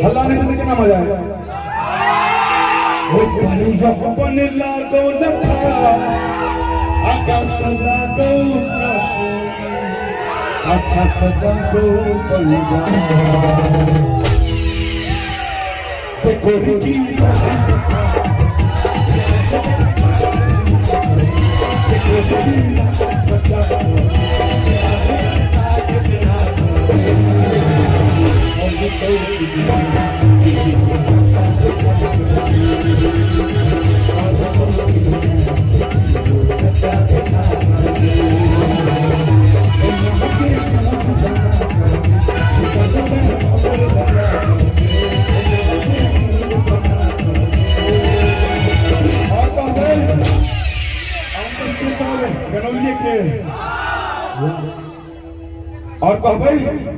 हल्ला नहीं देने के ना मजा है। बन लागो सदा गो अच्छा सदा गो और कह भाई